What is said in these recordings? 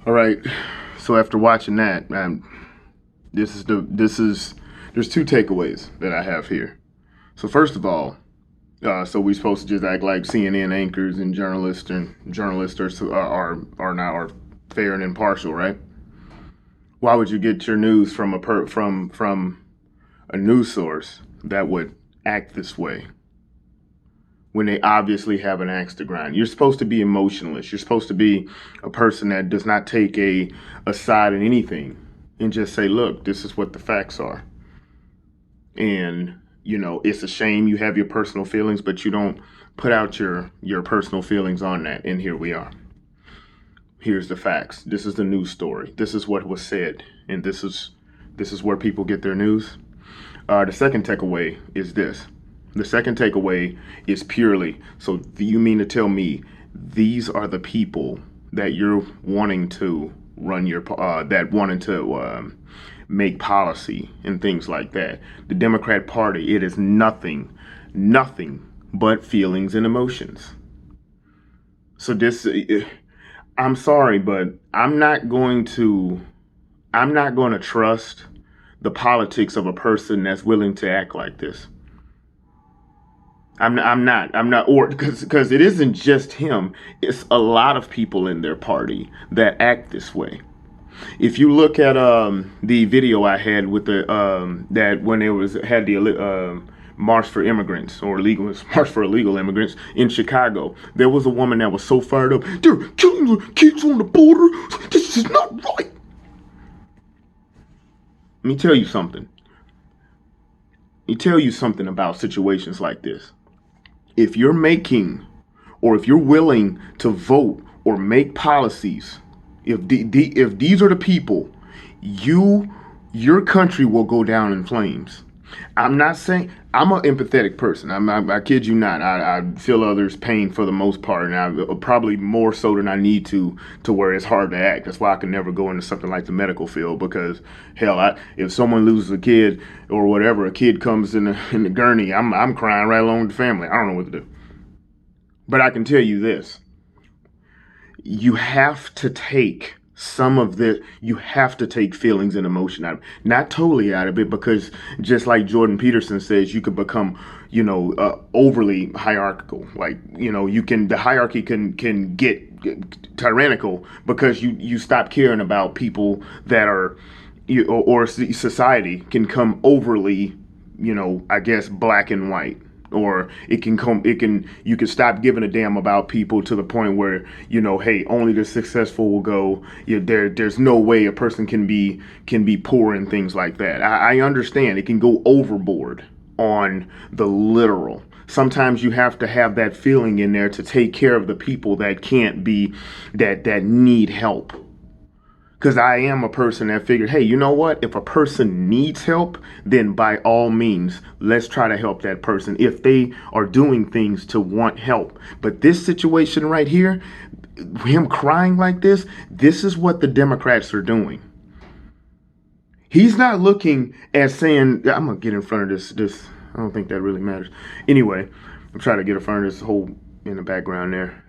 All right. So after watching that, there's two takeaways that I have here. So first of all, so we're supposed to just act like CNN anchors and journalists are fair and impartial, right? Why would you get your news from from a news source that would act this way when they obviously have an axe to grind? You're supposed to be emotionless. You're supposed to be a person that does not take a side in anything and just say, look, this is what the facts are. And, it's a shame you have your personal feelings, but you don't put out your personal feelings on that. And here we are. Here's the facts. This is the news story. This is what was said. And this is where people get their news. The second takeaway is this. The second takeaway is purely, so you mean to tell me these are the people that you're wanting to run that wanting to make policy and things like that? The Democrat Party, it is nothing but feelings and emotions. So I'm sorry, but I'm not going to trust the politics of a person that's willing to act like this. I'm not, or because it isn't just him. It's a lot of people in their party that act this way. If you look at the video I had with the that when it was had the march for immigrants or legal march for illegal immigrants in Chicago, there was a woman that was so fired up. They're killing the kids on the border. This is not right. Let me tell you something. Let me tell you something about situations like this. If you're making or if you're willing to vote or make policies, if these are the people, your country will go down in flames. I'm not saying I'm an empathetic person. I kid you not. I feel others' pain for the most part, and I probably more so than I need to where it's hard to act. That's why I can never go into something like the medical field because hell, if someone loses a kid or whatever, a kid comes in the gurney, I'm crying right along with the family. I don't know what to do. But I can tell you this: you have to take you have to take feelings and emotion out of it. Not totally out of it, because just like Jordan Peterson says, you could become, overly hierarchical. Like, the hierarchy can get tyrannical because you stop caring about people that are, or society can come overly, I guess, black and white. Or you can stop giving a damn about people to the point where, hey, only the successful will go. There's no way a person can be poor and things like that. I understand it can go overboard on the literal. Sometimes you have to have that feeling in there to take care of the people that can't be, that need help. Because I am a person that figured, hey, you know what? If a person needs help, then by all means, let's try to help that person if they are doing things to want help. But this situation right here, him crying like this is what the Democrats are doing. He's not looking at saying, I'm going to get in front of this. I don't think that really matters. Anyway, I'm trying to get in front of this whole in the background there.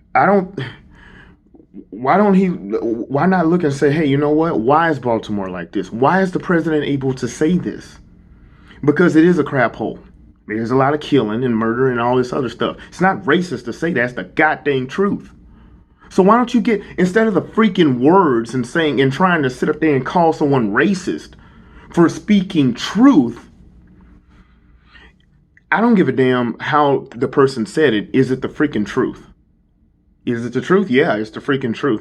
Why not look and say, hey, you know what? Why is Baltimore like this? Why is the president able to say this? Because it is a crap hole. There's a lot of killing and murder and all this other stuff. It's not racist to say that's the goddamn truth. So why don't you instead of the freaking words and saying and trying to sit up there and call someone racist for speaking truth, I don't give a damn how the person said it. Is it the freaking truth? Is it the truth? Yeah, it's the freaking truth.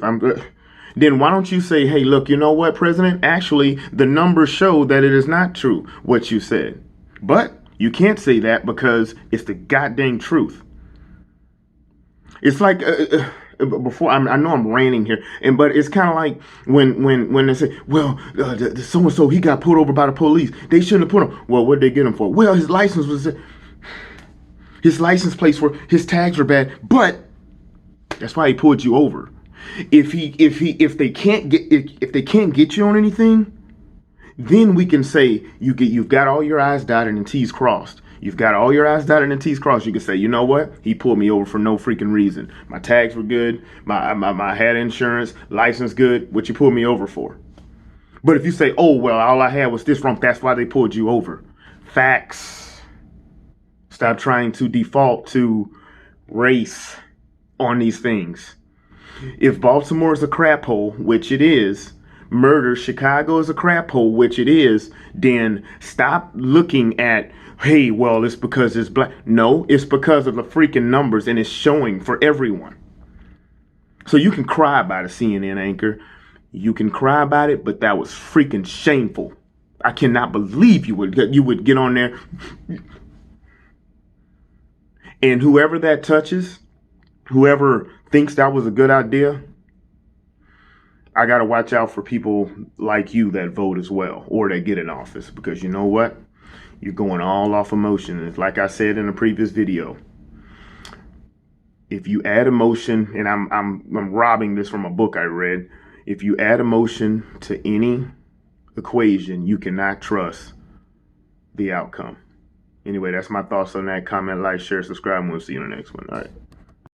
Then why don't you say, hey, look, you know what, President? Actually, the numbers show that it is not true what you said. But you can't say that because it's the goddamn truth. It's like before I know I'm ranting here, but it's kind of like when they say, well, the so and so he got pulled over by the police. They shouldn't have put him. Well, what did they get him for? Well, his license plates his tags were bad, but that's why he pulled you over. If they can't get you on anything, then we can say you've got all your I's dotted and T's crossed. You've got all your I's dotted and T's crossed. You can say, you know what? He pulled me over for no freaking reason. My tags were good. I had insurance, license good. What you pulled me over for? But if you say, oh, well, all I had was this wrong, that's why they pulled you over. Facts. Stop trying to default to race on these things. If Baltimore is a crap hole, which it is, murder, Chicago is a crap hole, which it is, then stop looking at, hey, well, it's because it's black. No, it's because of the freaking numbers, and it's showing for everyone. So you can cry about a CNN anchor. You can cry about it, but that was freaking shameful. I cannot believe you would get on there. And whoever that touches, whoever thinks that was a good idea, I got to watch out for people like you that vote as well, or that get in office, because you know what? You're going all off emotion. And like I said in a previous video, if you add emotion, and I'm robbing this from a book I read, if you add emotion to any equation, you cannot trust the outcome. Anyway, that's my thoughts on that. Comment, like, share, subscribe, and we'll see you in the next one. All right.